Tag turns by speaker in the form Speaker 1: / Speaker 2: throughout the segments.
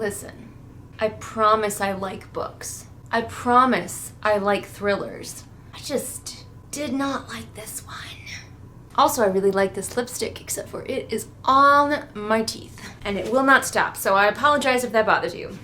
Speaker 1: Listen, I promise I like books. I promise I like thrillers. I just did not like this one. Also, I really like this lipstick, except for it is on my teeth. And it will not stop, so I apologize if that bothers you.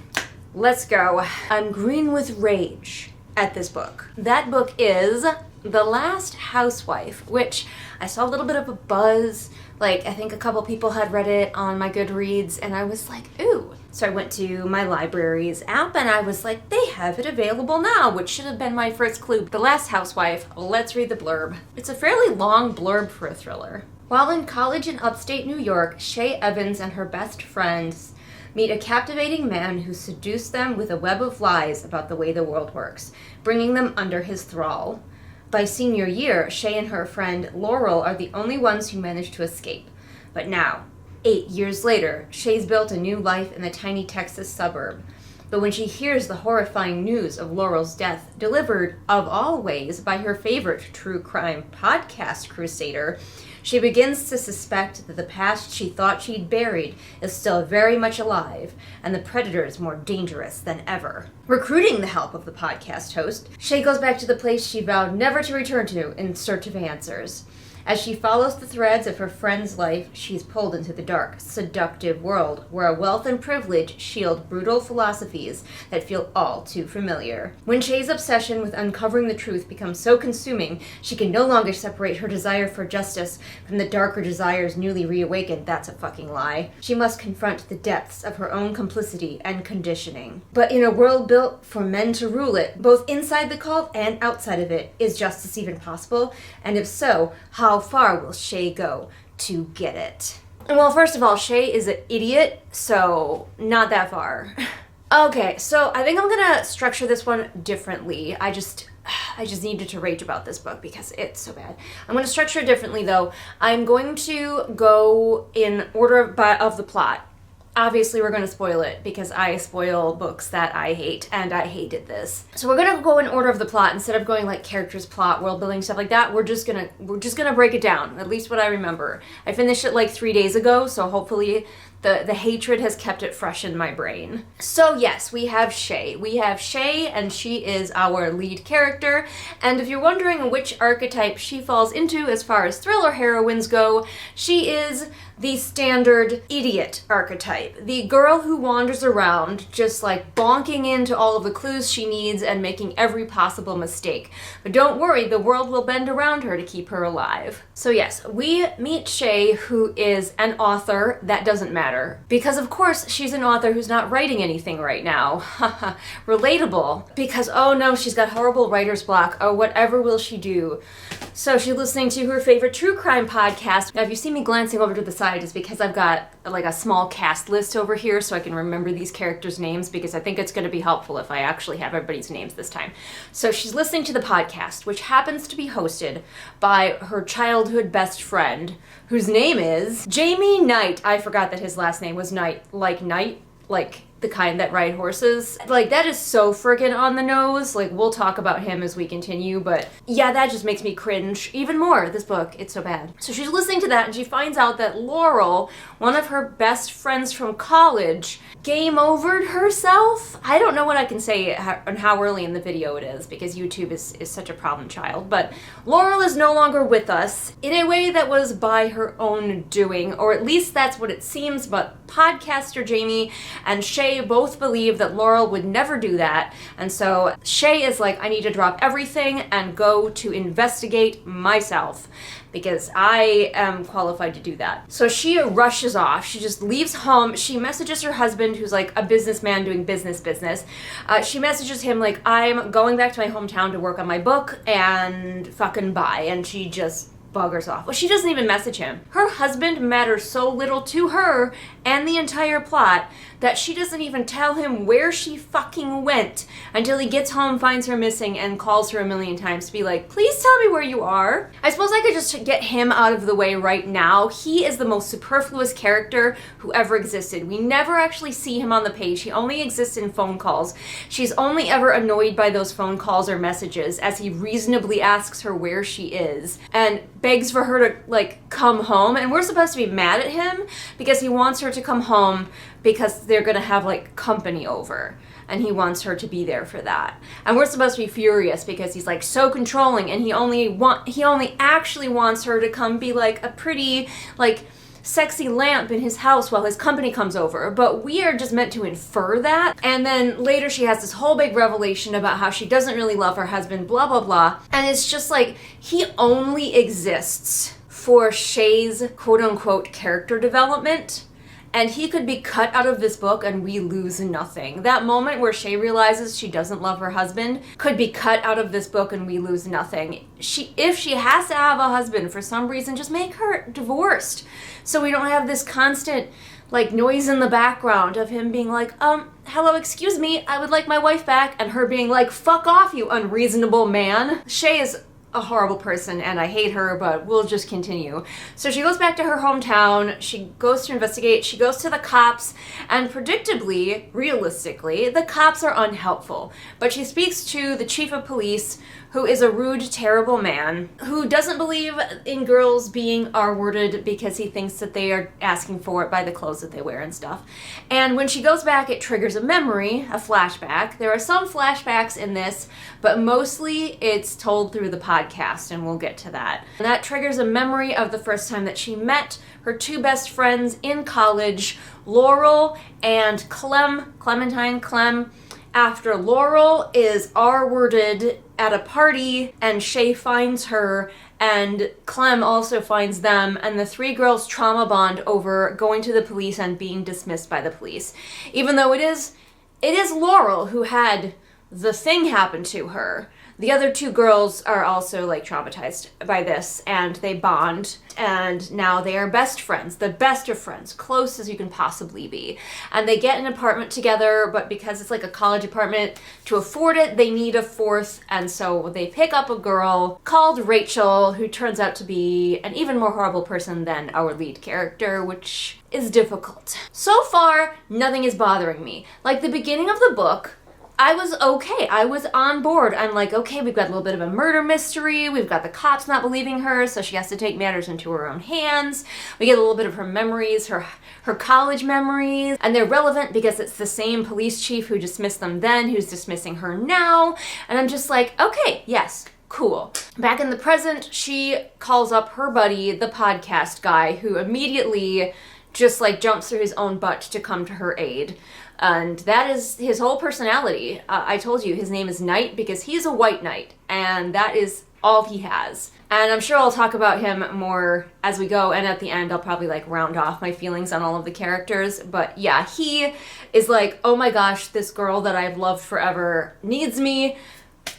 Speaker 1: Let's go. I'm green with rage at this book. That book is The Last Housewife, which I saw a little bit of a buzz. Like, I think a couple people had read it on my Goodreads, and I was like, ooh. So I went to my library's app, and I was like, they have it available now, which should have been my first clue. The Last Housewife. Let's read the blurb. It's a fairly long blurb for a thriller. While in college in upstate New York, Shay Evans and her best friends meet a captivating man who seduced them with a web of lies about the way the world works, bringing them under his thrall. By senior year, Shay and her friend Laurel are the only ones who manage to escape. But now, 8 years later, Shay's built a new life in the tiny Texas suburb. But when she hears the horrifying news of Laurel's death, delivered, of all ways, by her favorite true crime podcast crusader, she begins to suspect that the past she thought she'd buried is still very much alive, and the predators more dangerous than ever. Recruiting the help of the podcast host, Shay goes back to the place she vowed never to return to in search of answers. As she follows the threads of her friend's life, she's pulled into the dark, seductive world where wealth and privilege shield brutal philosophies that feel all too familiar. When Shay's obsession with uncovering the truth becomes so consuming, she can no longer separate her desire for justice from the darker desires newly reawakened. That's a fucking lie. She must confront the depths of her own complicity and conditioning. But in a world built for men to rule it, both inside the cult and outside of it, is justice even possible? And if so, how far will Shay go to get it? Well, first of all, Shay is an idiot, so not that far. Okay, so I think I'm gonna structure this one differently. I just needed to rage about this book because it's so bad. I'm gonna structure it differently though. I'm going to go in order of the plot. Obviously, we're going to spoil it because I spoil books that I hate, and I hated this. So we're going to go in order of the plot instead of going like characters, plot, world building, stuff like that. We're just gonna break it down, at least what I remember. I finished it like 3 days ago, so hopefully the hatred has kept it fresh in my brain. So yes, we have Shay. We have Shay, and she is our lead character. And if you're wondering which archetype she falls into as far as thriller heroines go, she is the standard idiot archetype. The girl who wanders around just like bonking into all of the clues she needs and making every possible mistake. But don't worry, the world will bend around her to keep her alive. So yes, we meet Shay, who is an author. That doesn't matter, because of course she's an author who's not writing anything right now. Relatable, because oh no, she's got horrible writer's block. Oh, whatever will she do? So she's listening to her favorite true crime podcast. Now if you see me glancing over to the side, it's because I've got like a small cast list over here so I can remember these characters' names, because I think it's going to be helpful if I actually have everybody's names this time. So she's listening to the podcast, which happens to be hosted by her childhood best friend, whose name is Jamie Knight. I forgot that his last name was Knight, like the kind that ride horses. Like, that is so freaking on the nose. Like, we'll talk about him as we continue, but yeah, that just makes me cringe even more. This book, it's so bad. So she's listening to that, and she finds out that Laurel, one of her best friends from college, game overed herself. I don't know what I can say and how early in the video it is, because YouTube is such a problem child, but Laurel is no longer with us in a way that was by her own doing, or at least that's what it seems, but podcaster Jamie and Shay both believe that Laurel would never do that, and so Shay is like, I need to drop everything and go to investigate myself, because I am qualified to do that. So she rushes off. She just leaves home. She messages her husband, who's like a businessman doing business. She messages him like, I'm going back to my hometown to work on my book, and fucking bye. And she just buggers off. Well, she doesn't even message him. Her husband matters so little to her and the entire plot that she doesn't even tell him where she fucking went until he gets home, finds her missing, and calls her a million times to be like, please tell me where you are. I suppose I could just get him out of the way right now. He is the most superfluous character who ever existed. We never actually see him on the page. He only exists in phone calls. She's only ever annoyed by those phone calls or messages as he reasonably asks her where she is and begs for her to like come home, and we're supposed to be mad at him because he wants her to come home because they're gonna have like company over. And he wants her to be there for that. And we're supposed to be furious because he's like so controlling, and he only actually wants her to come be like a pretty, like, sexy lamp in his house while his company comes over. But we are just meant to infer that. And then later she has this whole big revelation about how she doesn't really love her husband, blah, blah, blah. And it's just like, he only exists for Shay's quote-unquote character development. And he could be cut out of this book and we lose nothing. That moment where Shay realizes she doesn't love her husband could be cut out of this book and we lose nothing. If she has to have a husband for some reason, just make her divorced. So we don't have this constant like noise in the background of him being like, hello, excuse me, I would like my wife back. And her being like, fuck off, you unreasonable man. Shay is a horrible person and I hate her, but we'll just continue. So she goes back to her hometown, she goes to investigate, she goes to the cops, and predictably, realistically, the cops are unhelpful. But she speaks to the chief of police, who is a rude, terrible man, who doesn't believe in girls being R-worded because he thinks that they are asking for it by the clothes that they wear and stuff. And when she goes back, it triggers a memory, a flashback. There are some flashbacks in this, but mostly it's told through the podcast, and we'll get to that. And that triggers a memory of the first time that she met her two best friends in college, Laurel and Clem. After Laurel is R-worded at a party and Shay finds her and Clem also finds them, and the three girls trauma bond over going to the police and being dismissed by the police. Even though it is Laurel who had the thing happen to her, the other two girls are also like traumatized by this, and they bond, and now they are best friends, the best of friends, close as you can possibly be. And they get an apartment together, but because it's like a college apartment, to afford it, they need a fourth, and so they pick up a girl called Rachel, who turns out to be an even more horrible person than our lead character, which is difficult. So far, nothing is bothering me. Like the beginning of the book, I was okay. I was on board. I'm like, okay, we've got a little bit of a murder mystery. We've got the cops not believing her, so she has to take matters into her own hands. We get a little bit of her memories, her college memories, and they're relevant because it's the same police chief who dismissed them then who's dismissing her now. And I'm just like, okay, yes, cool. Back in the present, she calls up her buddy, the podcast guy, who immediately just like jumps through his own butt to come to her aid. And that is his whole personality. I told you his name is Knight because he's a white knight, and that is all he has. And I'm sure I'll talk about him more as we go, and at the end I'll probably like round off my feelings on all of the characters. But yeah, he is like, oh my gosh, this girl that I've loved forever needs me.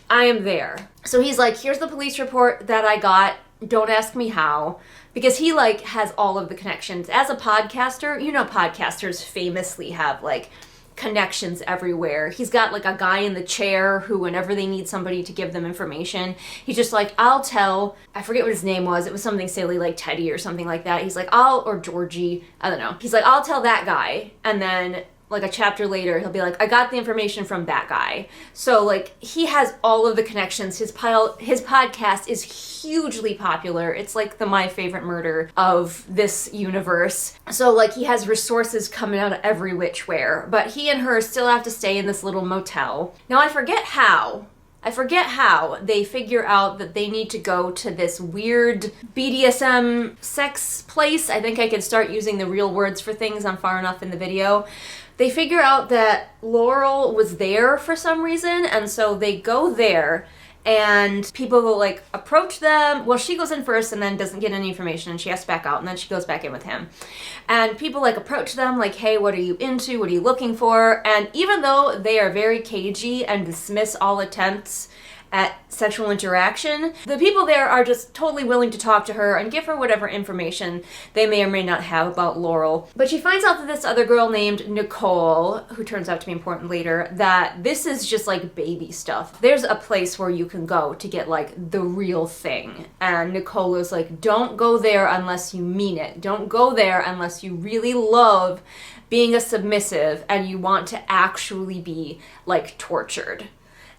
Speaker 1: I am there. So he's like, here's the police report that I got. Don't ask me how. Because he like has all of the connections. As a podcaster, you know podcasters famously have like connections everywhere. He's got like a guy in the chair who whenever they need somebody to give them information, he's just like, I'll tell, I forget what his name was, it was something silly like Teddy or something like that. He's like, or Georgie, I don't know. He's like, I'll tell that guy, and then like a chapter later, he'll be like, I got the information from that guy. So like he has all of the connections. His podcast is hugely popular. It's like the My Favorite Murder of this universe. So like he has resources coming out of every which where, but he and her still have to stay in this little motel. Now I forget how they figure out that they need to go to this weird BDSM sex place. I think I can start using the real words for things. I'm far enough in the video. They figure out that Laurel was there for some reason, and so they go there, and people will like approach them. Well, she goes in first and then doesn't get any information, and she has to back out, and then she goes back in with him. And people like approach them like, hey, what are you into? What are you looking for? And even though they are very cagey and dismiss all attempts at sexual interaction, the people there are just totally willing to talk to her and give her whatever information they may or may not have about Laurel. But she finds out that this other girl named Nicole, who turns out to be important later, that this is just like baby stuff. There's a place where you can go to get like the real thing. And Nicole is like, don't go there unless you mean it. Don't go there unless you really love being a submissive and you want to actually be like tortured.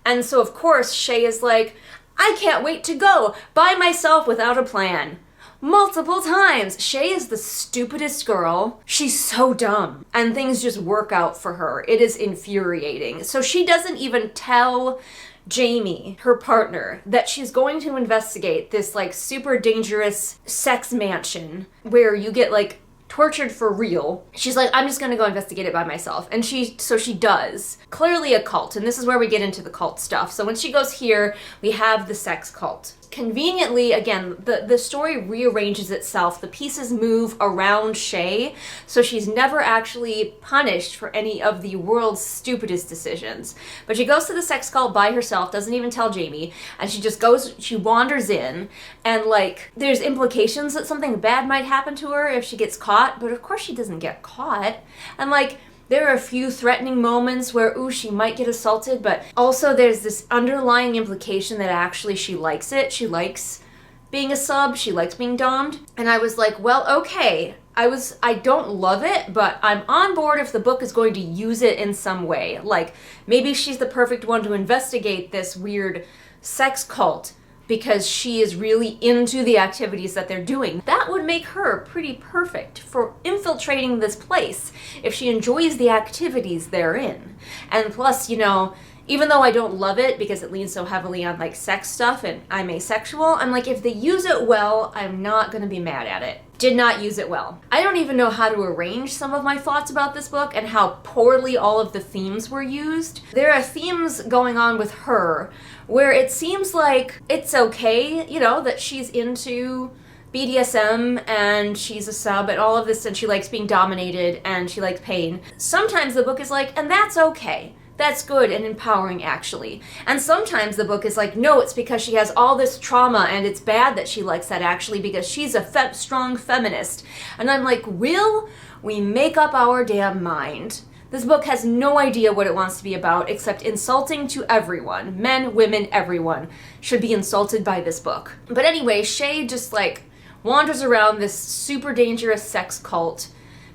Speaker 1: And so, of course, Shay is like, I can't wait to go by myself without a plan. multiple times. Shay is the stupidest girl. She's so dumb. And things just work out for her. It is infuriating. So she doesn't even tell Jamie, her partner, that she's going to investigate this like super dangerous sex mansion where you get like tortured for real. She's like, I'm just gonna go investigate it by myself. And she does. Clearly a cult, and this is where we get into the cult stuff. So when she goes here, we have the sex cult. Conveniently, again, the story rearranges itself. The pieces move around Shay, so she's never actually punished for any of the world's stupidest decisions. But she goes to the sex cult by herself, doesn't even tell Jamie, and she wanders in, and like, there's implications that something bad might happen to her if she gets caught, but of course she doesn't get caught. And like, there are a few threatening moments where, ooh, she might get assaulted, but also there's this underlying implication that actually she likes it. She likes being a sub, she likes being dommed. And I was like, well, okay. I don't love it, but I'm on board if the book is going to use it in some way. Like, maybe she's the perfect one to investigate this weird sex cult because she is really into the activities that they're doing. That would make her pretty perfect for infiltrating this place if she enjoys the activities they're in. And plus, you know, even though I don't love it because it leans so heavily on like sex stuff and I'm asexual, I'm like, if they use it well, I'm not gonna be mad at it. Did not use it well. I don't even know how to arrange some of my thoughts about this book and how poorly all of the themes were used. There are themes going on with her where it seems like it's okay, you know, that she's into BDSM and she's a sub and all of this and she likes being dominated and she likes pain. Sometimes the book is like, and that's okay. That's good and empowering, actually. And sometimes the book is like, no, it's because she has all this trauma and it's bad that she likes that, actually, because she's a strong feminist. And I'm like, will we make up our damn mind? This book has no idea what it wants to be about except insulting to everyone. Men, women, everyone should be insulted by this book. But anyway, Shay just like wanders around this super dangerous sex cult,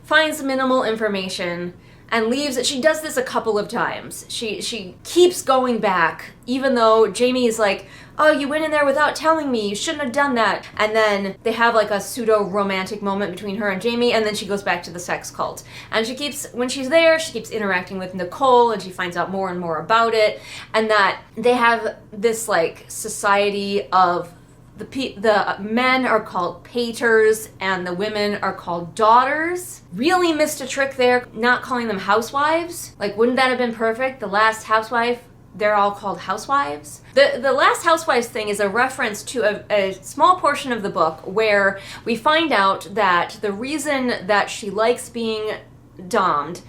Speaker 1: finds minimal information, and leaves it. She does this a couple of times. She keeps going back, even though Jamie is like, oh, you went in there without telling me, you shouldn't have done that. And then they have like a pseudo-romantic moment between her and Jamie, and then she goes back to the sex cult. And when she's there, she keeps interacting with Nicole, and she finds out more and more about it, and that they have this like society of the men are called paters and the women are called daughters. Really missed a trick there, not calling them housewives. Like, wouldn't that have been perfect? The Last Housewife, they're all called housewives. The Last Housewives thing is a reference to a small portion of the book where we find out that the reason that she likes being dommed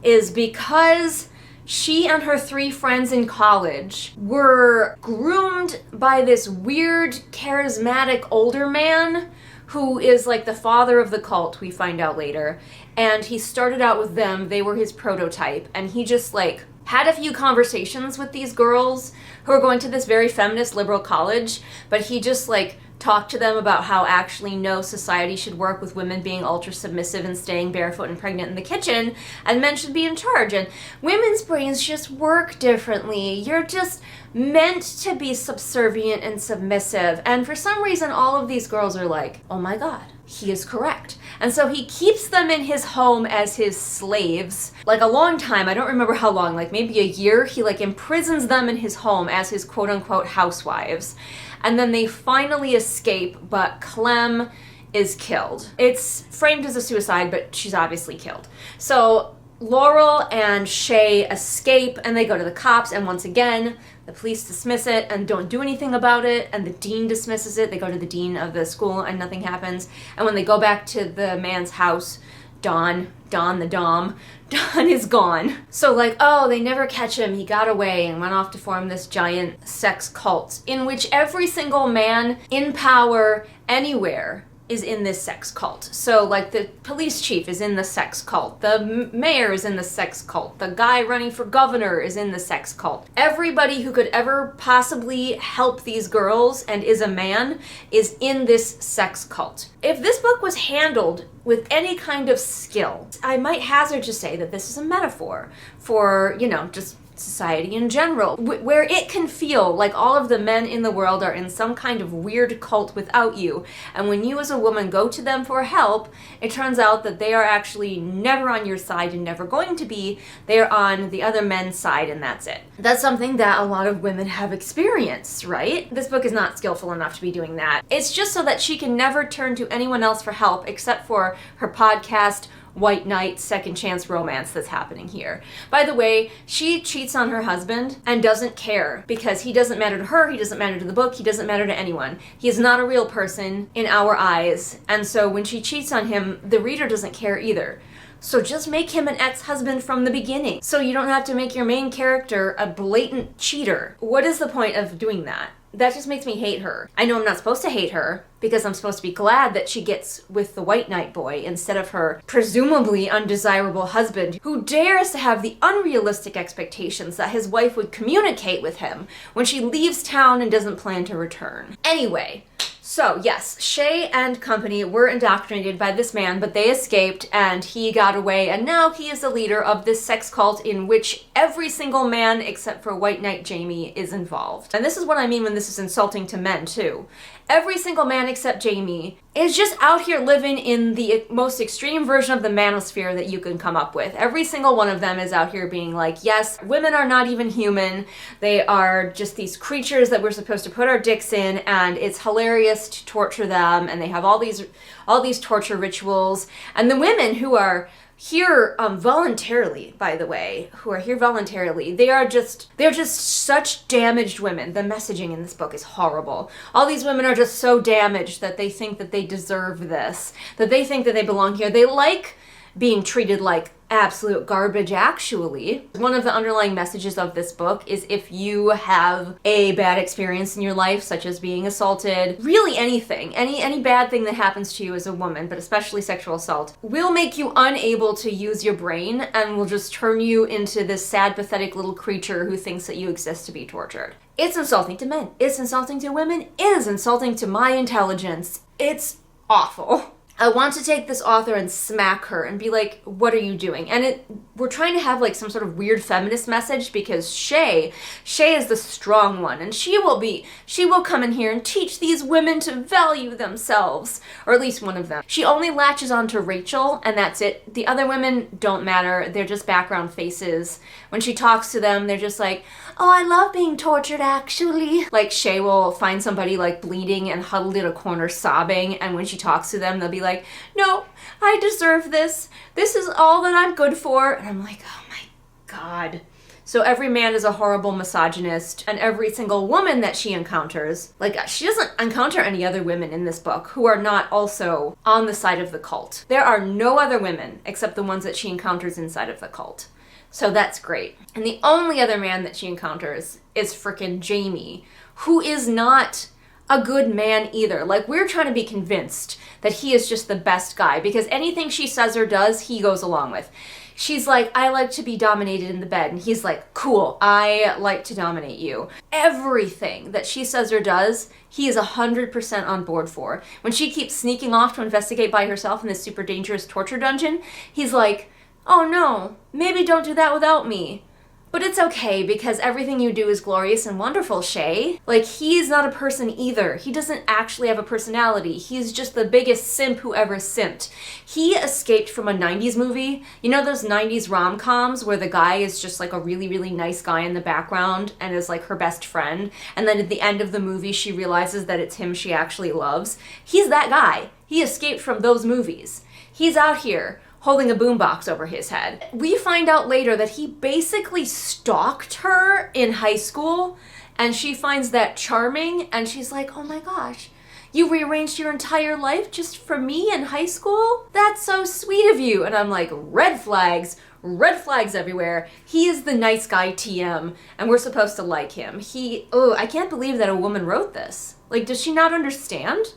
Speaker 1: is because she and her 3 friends in college were groomed by this weird, charismatic older man who is like the father of the cult, we find out later. And he started out with them, they were his prototype, and he just like had a few conversations with these girls who are going to this very feminist liberal college, but he just like talked to them about how actually no society should work with women being ultra submissive and staying barefoot and pregnant in the kitchen, and men should be in charge, and women's brains just work differently. You're just meant to be subservient and submissive. And for some reason all of these girls are like, oh my god, he is correct. And so he keeps them in his home as his slaves, like a long time, I don't remember how long, like maybe a year. He like imprisons them in his home as his quote-unquote housewives. And then they finally escape, but Clem is killed. It's framed as a suicide, but she's obviously killed. So Laurel and Shay escape, and they go to the cops, and once again, the police dismiss it and don't do anything about it, and the dean dismisses it. They go to the dean of the school, and nothing happens. And when they go back to the man's house, Don is gone. So like, oh, they never catch him, he got away and went off to form this giant sex cult in which every single man in power anywhere is in this sex cult. So like the police chief is in the sex cult, the mayor is in the sex cult, the guy running for governor is in the sex cult. Everybody who could ever possibly help these girls and is a man is in this sex cult. If this book was handled with any kind of skill, I might hazard to say that this is a metaphor for, you know, just society in general, where it can feel like all of the men in the world are in some kind of weird cult without you, and when you as a woman go to them for help, it turns out that they are actually never on your side and never going to be. They're on the other men's side, and that's it. That's something that a lot of women have experienced, right? This book is not skillful enough to be doing that. It's just so that she can never turn to anyone else for help except for her podcast, White Knight second chance romance that's happening here. By the way, she cheats on her husband and doesn't care because he doesn't matter to her, he doesn't matter to the book, he doesn't matter to anyone. He is not a real person in our eyes, and so when she cheats on him, the reader doesn't care either. So just make him an ex-husband from the beginning, so you don't have to make your main character a blatant cheater. What is the point of doing that? That just makes me hate her. I know I'm not supposed to hate her because I'm supposed to be glad that she gets with the White Knight boy instead of her presumably undesirable husband who dares to have the unrealistic expectations that his wife would communicate with him when she leaves town and doesn't plan to return. Anyway, so yes, Shay and company were indoctrinated by this man, but they escaped and he got away, and now he is the leader of this sex cult in which every single man except for White Knight Jamie is involved. And this is what I mean when this is insulting to men too. Every single man except Jamie is just out here living in the most extreme version of the manosphere that you can come up with. Every single one of them is out here being like, yes, women are not even human. They are just these creatures that we're supposed to put our dicks in, and it's hilarious to torture them, and they have all these torture rituals. And the women who are here voluntarily, by the way, they're just such damaged women. The messaging in this book is horrible. All these women are just so damaged that they think that they deserve this, that they think that they belong here. They like being treated like absolute garbage, actually. One of the underlying messages of this book is if you have a bad experience in your life, such as being assaulted, really anything, any bad thing that happens to you as a woman, but especially sexual assault, will make you unable to use your brain and will just turn you into this sad, pathetic little creature who thinks that you exist to be tortured. It's insulting to men. It's insulting to women. It is insulting to my intelligence. It's awful. I want to take this author and smack her and be like, what are you doing? And we're trying to have like some sort of weird feminist message because Shay is the strong one, and she will come in here and teach these women to value themselves, or at least one of them. She only latches on to Rachel, and that's it. The other women don't matter. They're just background faces. When she talks to them, they're just like, oh, I love being tortured, actually. Like, Shay will find somebody like bleeding and huddled in a corner sobbing, and when she talks to them, they'll be like, no, I deserve this. This is all that I'm good for. And I'm like, oh my God. So every man is a horrible misogynist, and every single woman that she encounters, like, she doesn't encounter any other women in this book who are not also on the side of the cult. There are no other women except the ones that she encounters inside of the cult. So that's great. And the only other man that she encounters is frickin' Jamie, who is not a good man either. Like, we're trying to be convinced that he is just the best guy because anything she says or does, he goes along with. She's like, I like to be dominated in the bed. And he's like, cool, I like to dominate you. Everything that she says or does, he is 100% on board for. When she keeps sneaking off to investigate by herself in this super dangerous torture dungeon, he's like, oh no, maybe don't do that without me. But it's okay because everything you do is glorious and wonderful, Shay. Like, he's not a person either. He doesn't actually have a personality. He's just the biggest simp who ever simped. He escaped from a 90s movie. You know those 90s rom-coms where the guy is just like a really, really nice guy in the background and is like her best friend, and then at the end of the movie she realizes that it's him she actually loves? He's that guy. He escaped from those movies. He's out here holding a boombox over his head. We find out later that he basically stalked her in high school, and she finds that charming, and she's like, oh my gosh, you rearranged your entire life just for me in high school? That's so sweet of you. And I'm like, red flags everywhere. He is the nice guy TM, and we're supposed to like him. I can't believe that a woman wrote this. Like, does she not understand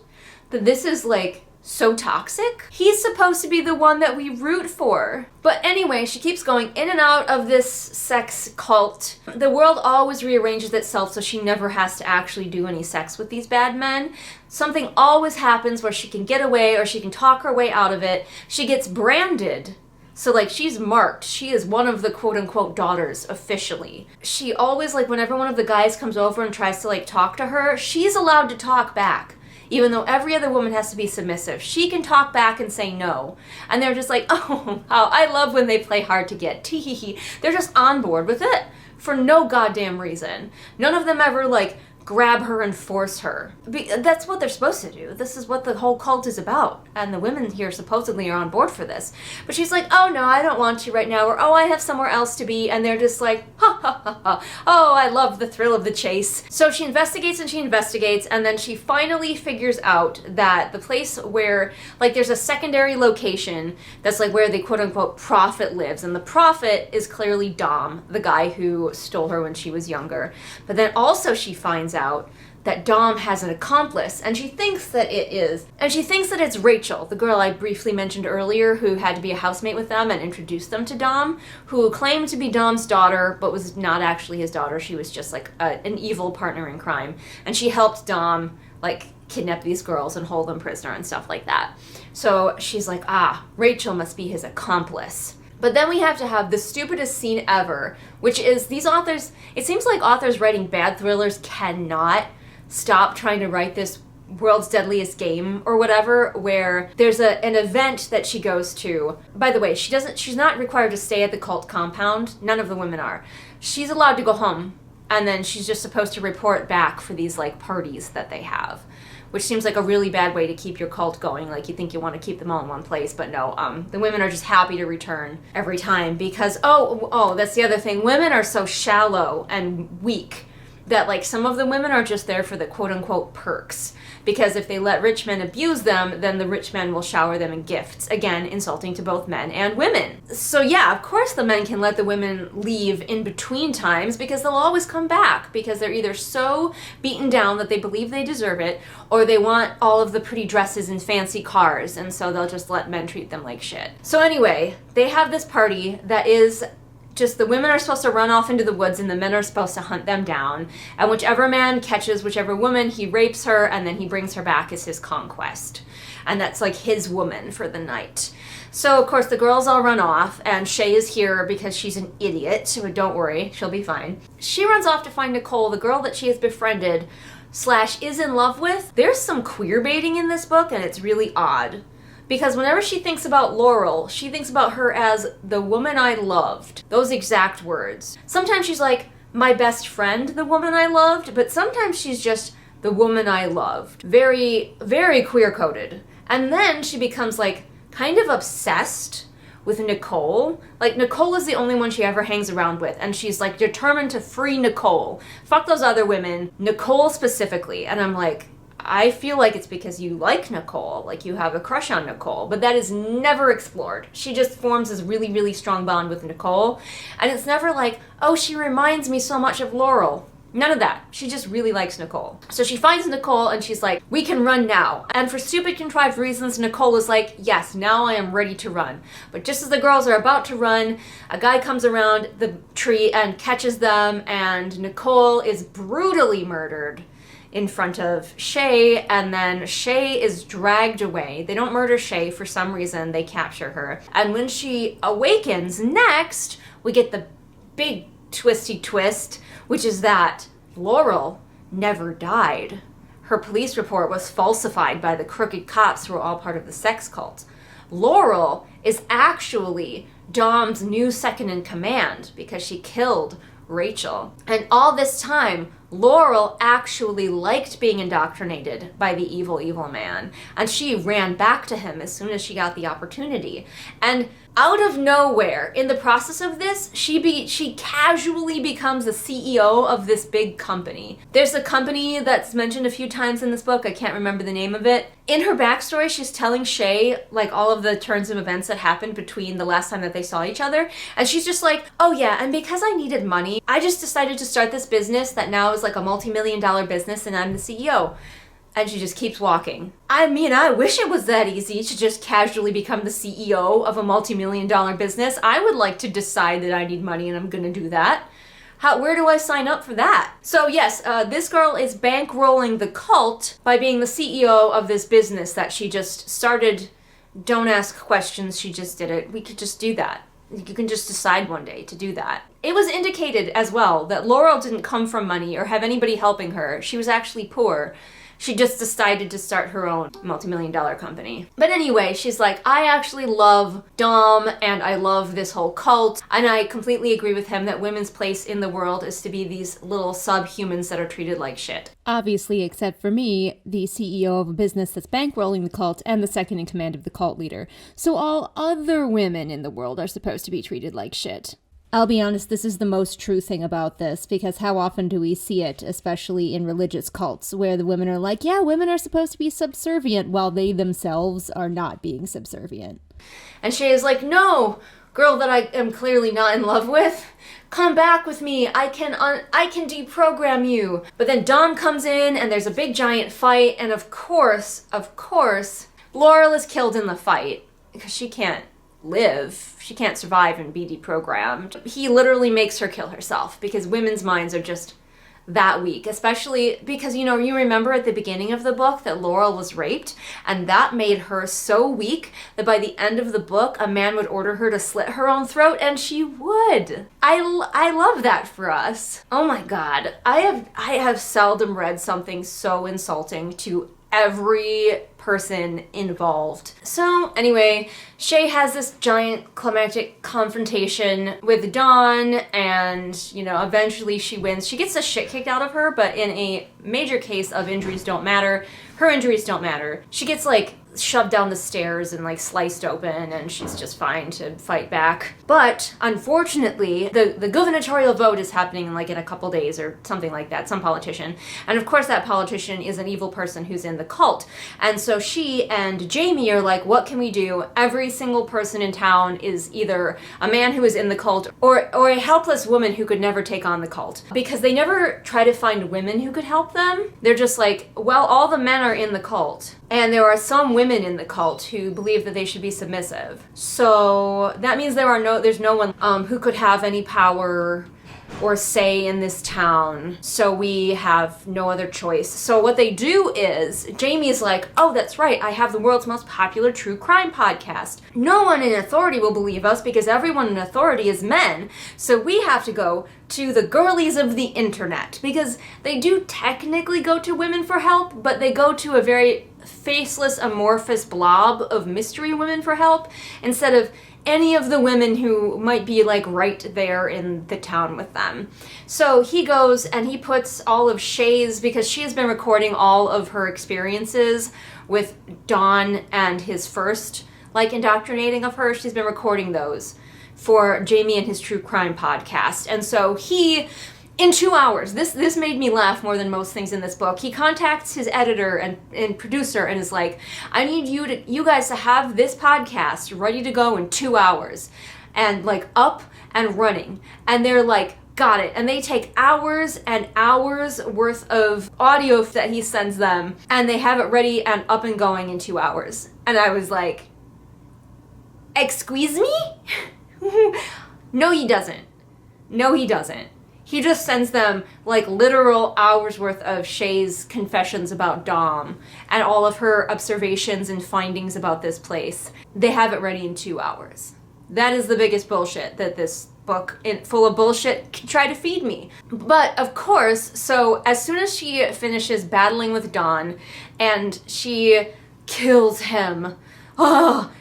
Speaker 1: that this is like so toxic? He's supposed to be the one that we root for. But anyway, she keeps going in and out of this sex cult. The world always rearranges itself so she never has to actually do any sex with these bad men. Something always happens where she can get away or she can talk her way out of it. She gets branded So like she's marked. She is one of the quote unquote daughters officially. She always, like, whenever one of the guys comes over and tries to like talk to her, she's allowed to talk back. Even though every other woman has to be submissive, she can talk back and say no. And they're just like, oh, wow, I love when they play hard to get. Tee hee hee. They're just on board with it for no goddamn reason. None of them ever like grab her and force her. That's what they're supposed to do. This is what the whole cult is about. And the women here supposedly are on board for this. But she's like, oh no, I don't want to right now. Or, oh, I have somewhere else to be. And they're just like, ha ha ha ha. Oh, I love the thrill of the chase. So she investigates and she investigates. And then she finally figures out that the place where, like, there's a secondary location that's like where the quote unquote prophet lives. And the prophet is clearly Dom, the guy who stole her when she was younger. But then also she finds out that Dom has an accomplice, and she thinks that it's Rachel, the girl I briefly mentioned earlier who had to be a housemate with them and introduce them to Dom, who claimed to be Dom's daughter but was not actually his daughter. She was just like an evil partner in crime, and she helped Dom like kidnap these girls and hold them prisoner and stuff like that. So she's like, Rachel must be his accomplice. But then we have to have the stupidest scene ever, which is these authors, it seems like authors writing bad thrillers cannot stop trying to write this world's deadliest game or whatever, where there's an event that she goes to. By the way, she's not required to stay at the cult compound. None of the women are. She's allowed to go home, and then she's just supposed to report back for these like parties that they have, which seems like a really bad way to keep your cult going. Like, you think you want to keep them all in one place, but no, the women are just happy to return every time because, oh, that's the other thing. Women are so shallow and weak that, like, some of the women are just there for the quote-unquote perks. Because if they let rich men abuse them, then the rich men will shower them in gifts. Again, insulting to both men and women. So yeah, of course the men can let the women leave in between times because they'll always come back because they're either so beaten down that they believe they deserve it, or they want all of the pretty dresses and fancy cars, and so they'll just let men treat them like shit. So anyway, they have this party that is just the women are supposed to run off into the woods and the men are supposed to hunt them down. And whichever man catches whichever woman, he rapes her and then he brings her back as his conquest. And that's like his woman for the night. So, of course, the girls all run off, and Shay is here because she's an idiot, so don't worry, she'll be fine. She runs off to find Nicole, the girl that she has befriended / is in love with. There's some queer baiting in this book, and it's really odd. Because whenever she thinks about Laurel, she thinks about her as the woman I loved. Those exact words. Sometimes she's like, my best friend, the woman I loved, but sometimes she's just the woman I loved. Very, very queer-coded. And then she becomes like kind of obsessed with Nicole. Like, Nicole is the only one she ever hangs around with, and she's like determined to free Nicole. Fuck those other women, Nicole specifically. And I'm like, I feel like it's because you like Nicole, like you have a crush on Nicole, but that is never explored. She just forms this really, really strong bond with Nicole, and it's never like, oh, she reminds me so much of Laurel. None of that. She just really likes Nicole. So she finds Nicole and she's like, we can run now. And for stupid contrived reasons, Nicole is like, yes, now I am ready to run. But just as the girls are about to run, a guy comes around the tree and catches them, and Nicole is brutally murdered in front of Shay, and then Shay is dragged away. They don't murder Shay for some reason, they capture her. And when she awakens next, we get the big twisty twist, which is that Laurel never died. Her police report was falsified by the crooked cops who were all part of the sex cult. Laurel is actually Dom's new second in command because she killed Rachel. And all this time, Laurel actually liked being indoctrinated by the evil, evil man, and she ran back to him as soon as she got the opportunity. And out of nowhere, in the process of this, she casually becomes the CEO of this big company. There's a company that's mentioned a few times in this book, I can't remember the name of it. In her backstory, she's telling Shay, like, all of the turns of events that happened between the last time that they saw each other, and she's just like, oh yeah, and because I needed money, I just decided to start this business that now is like a multi-million-dollar business, and I'm the CEO. And she just keeps walking. I mean, I wish it was that easy to just casually become the CEO of a multi-million-dollar business. I would like to decide that I need money and I'm gonna do that. Where do I sign up for that? So yes, this girl is bankrolling the cult by being the CEO of this business that she just started don't ask questions, she just did it. We could just do that. You can just decide one day to do that. It was indicated as well that Laurel didn't come from money or have anybody helping her. She was actually poor. She just decided to start her own multi-million-dollar company. But anyway, she's like, I actually love Dom and I love this whole cult. And I completely agree with him that women's place in the world is to be these little subhumans that are treated like shit.
Speaker 2: Obviously, except for me, the CEO of a business that's bankrolling the cult and the second in command of the cult leader. So all other women in the world are supposed to be treated like shit. I'll be honest, this is the most true thing about this, because how often do we see it, especially in religious cults, where the women are like, yeah, women are supposed to be subservient, while they themselves are not being subservient.
Speaker 1: And Shay is like, no, girl that I am clearly not in love with, come back with me, I can deprogram you. But then Dom comes in, and there's a big giant fight, and of course, Laurel is killed in the fight, because she can't live. She can't survive and be deprogrammed. He literally makes her kill herself because women's minds are just that weak, especially because, you remember at the beginning of the book that Laurel was raped, and that made her so weak that by the end of the book, a man would order her to slit her own throat, and she would. I love that for us. Oh my God. I have seldom read something so insulting to every person involved. So anyway, Shay has this giant climactic confrontation with Dawn, and eventually she wins. She gets the shit kicked out of her, but in a major case of injuries don't matter, her injuries don't matter. She gets shoved down the stairs and sliced open, and she's just fine to fight back. But unfortunately, the gubernatorial vote is happening in a couple days or something like that, some politician. And of course that politician is an evil person who's in the cult. And so she and Jamie are like, what can we do? Every single person in town is either a man who is in the cult or a helpless woman who could never take on the cult. Because they never try to find women who could help them. They're just like, well, all the men are in the cult. And there are some women in the cult who believe that they should be submissive. So that means there's no one who could have any power or say in this town. So we have no other choice. So what they do is, Jamie's like, oh, that's right, I have the world's most popular true crime podcast. No one in authority will believe us because everyone in authority is men. So we have to go to the girlies of the internet, because they do technically go to women for help, but they go to a very faceless, amorphous blob of mystery women for help, instead of any of the women who might be right there in the town with them. So he goes and he puts all of Shay's, because she has been recording all of her experiences with Dawn and his first indoctrinating of her. She's been recording those for Jamie and his true crime podcast. And so he, in 2 hours, this made me laugh more than most things in this book. He contacts his editor and producer and is like, I need you guys to have this podcast ready to go in 2 hours, and up and running. And they're like, got it. And they take hours and hours worth of audio that he sends them, and they have it ready and up and going in 2 hours. And I was like, excuse me? No, he doesn't. He just sends them literal hours worth of Shay's confessions about Dom and all of her observations and findings about this place. They have it ready in 2 hours. That is the biggest bullshit that this book, full of bullshit, can try to feed me. But of course, so as soon as she finishes battling with Dawn and she kills him,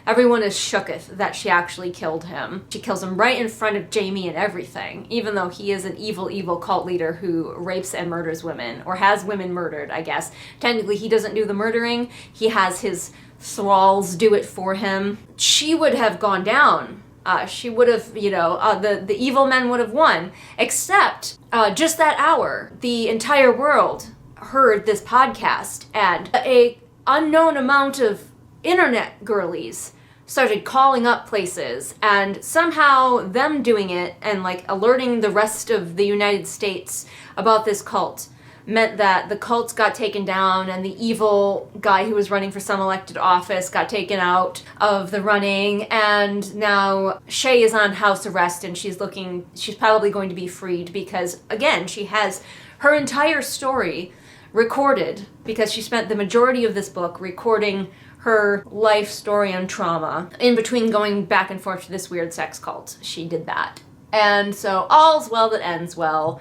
Speaker 1: everyone is shooketh that she actually killed him. She kills him right in front of Jamie and everything, even though he is an evil, evil cult leader who rapes and murders women, or has women murdered, I guess. Technically, he doesn't do the murdering. He has his thralls do it for him. She would have gone down. She would have, the evil men would have won. Except, just that hour, the entire world heard this podcast, and a unknown amount of internet girlies started calling up places, and somehow them doing it and alerting the rest of the United States about this cult meant that the cult got taken down, and the evil guy who was running for some elected office got taken out of the running, and now Shay is on house arrest, and she's probably going to be freed because, again, she has her entire story recorded, because she spent the majority of this book recording her life story and trauma in between going back and forth to this weird sex cult. She did that. And so all's well that ends well.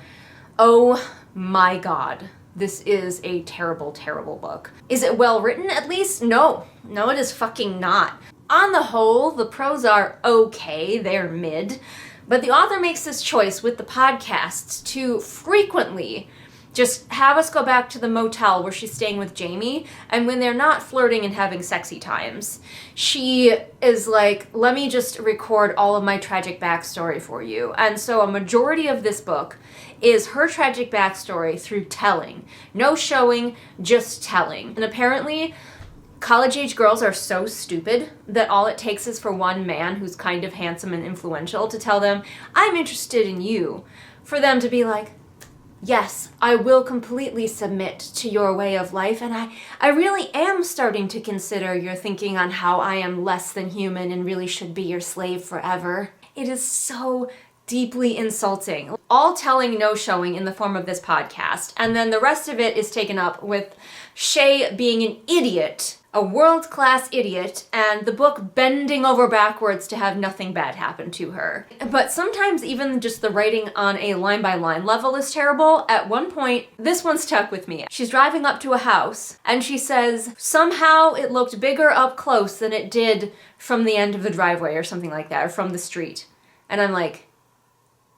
Speaker 1: Oh my God. This is a terrible, terrible book. Is it well written at least? No. No, it is fucking not. On the whole, the prose are okay. They're mid. But the author makes this choice with the podcasts to frequently just have us go back to the motel where she's staying with Jamie, and when they're not flirting and having sexy times, she is like, let me just record all of my tragic backstory for you. And so a majority of this book is her tragic backstory through telling. No showing, just telling. And apparently, college-age girls are so stupid that all it takes is for one man who's kind of handsome and influential to tell them, I'm interested in you, for them to be like, yes, I will completely submit to your way of life, and I really am starting to consider your thinking on how I am less than human and really should be your slave forever. It is so deeply insulting. All telling, no showing in the form of this podcast, and then the rest of it is taken up with Shay being an idiot, a world-class idiot, and the book bending over backwards to have nothing bad happen to her. But sometimes even just the writing on a line-by-line level is terrible. At one point, this one stuck with me. She's driving up to a house, and she says, somehow it looked bigger up close than it did from the end of the driveway or something like that, or from the street. And I'm like,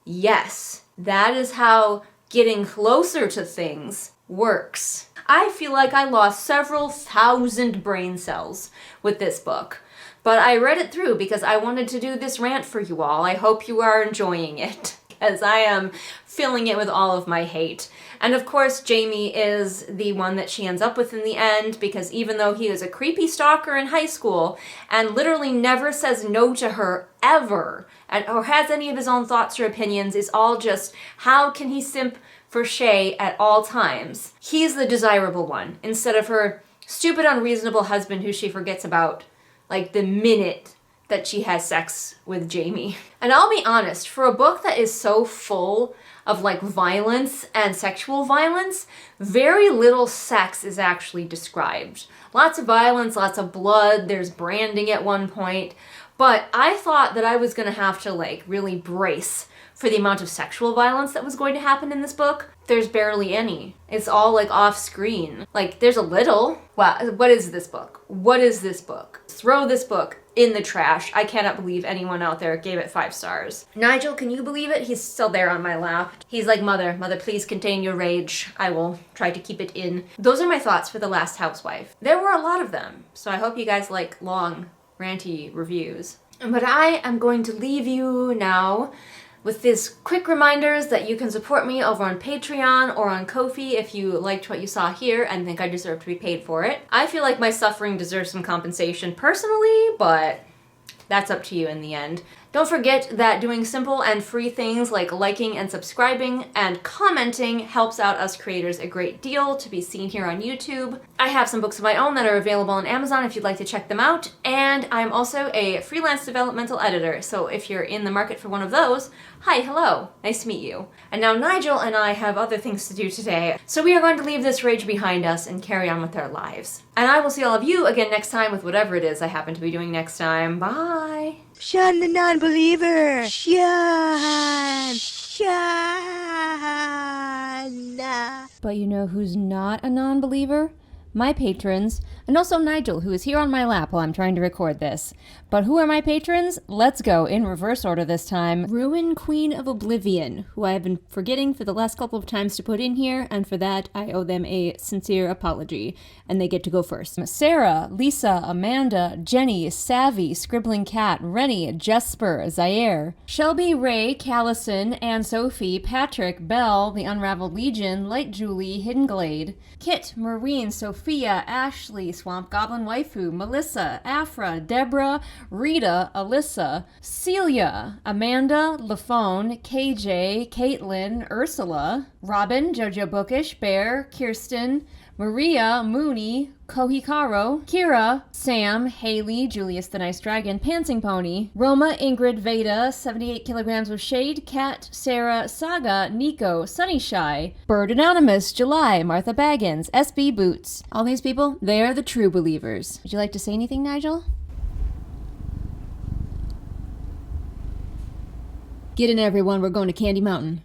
Speaker 1: yes, that is how getting closer to things works. I feel like I lost several thousand brain cells with this book, but I read it through because I wanted to do this rant for you all. I hope you are enjoying it, as I am filling it with all of my hate. And of course, Jamie is the one that she ends up with in the end, because even though he is a creepy stalker in high school and literally never says no to her ever, or has any of his own thoughts or opinions, is all just, how can he simp for Shay at all times? He's the desirable one, instead of her stupid, unreasonable husband who she forgets about, like, the minute that she has sex with Jamie. And I'll be honest, for a book that is so full of, like, violence and sexual violence, very little sex is actually described. Lots of violence, lots of blood, there's branding at one point, but I thought that I was gonna have to, like, really brace for the amount of sexual violence that was going to happen in this book. There's barely any. It's all like off screen. Like, there's a little. Wow, what is this book? What is this book? Throw this book in the trash. I cannot believe anyone out there gave it 5 stars. Nigel, can you believe it? He's still there on my lap. He's like, mother, please contain your rage. I will try to keep it in. Those are my thoughts for The Last Housewife. There were a lot of them, so I hope you guys like long, ranty reviews. But I am going to leave you now with these quick reminders that you can support me over on Patreon or on Ko-fi if you liked what you saw here and think I deserve to be paid for it. I feel like my suffering deserves some compensation personally, but that's up to you in the end. Don't forget that doing simple and free things like liking and subscribing and commenting helps out us creators a great deal to be seen here on YouTube. I have some books of my own that are available on Amazon if you'd like to check them out, and I'm also a freelance developmental editor, so if you're in the market for one of those, hi, hello, nice to meet you. And now Nigel and I have other things to do today, so we are going to leave this rage behind us and carry on with our lives. And I will see all of you again next time with whatever it is I happen to be doing next time. Bye!
Speaker 3: Shun the non-believer! Shun!
Speaker 2: But you know who's not a non-believer? My patrons, and also Nigel, who is here on my lap while I'm trying to record this. But who are my patrons? Let's go, in reverse order this time. Ruin Queen of Oblivion, who I have been forgetting for the last couple of times to put in here, and for that I owe them a sincere apology, and they get to go first. Sarah, Lisa, Amanda, Jenny, Savvy, Scribbling Cat, Rennie, Jesper, Zaire, Shelby, Ray, Callison, Anne Sophie, Patrick, Belle, The Unraveled Legion, Light Julie, Hidden Glade, Kit, Maureen, Sophia, Ashley, Swamp Goblin Waifu, Melissa, Afra, Deborah, Rita, Alyssa, Celia, Amanda, LaFone, KJ, Caitlin, Ursula, Robin, Jojo Bookish, Bear, Kirsten, Maria, Mooney, Kohikaro, Kira, Sam, Haley, Julius the Nice Dragon, Pansing Pony, Roma, Ingrid, Veda, 78 kilograms of shade, Kat, Sarah, Saga, Nico, Sunny Shy, Bird Anonymous, July, Martha Baggins, SB Boots. All these people, they are the true believers. Would you like to say anything, Nigel? Get in, everyone. We're going to Candy Mountain.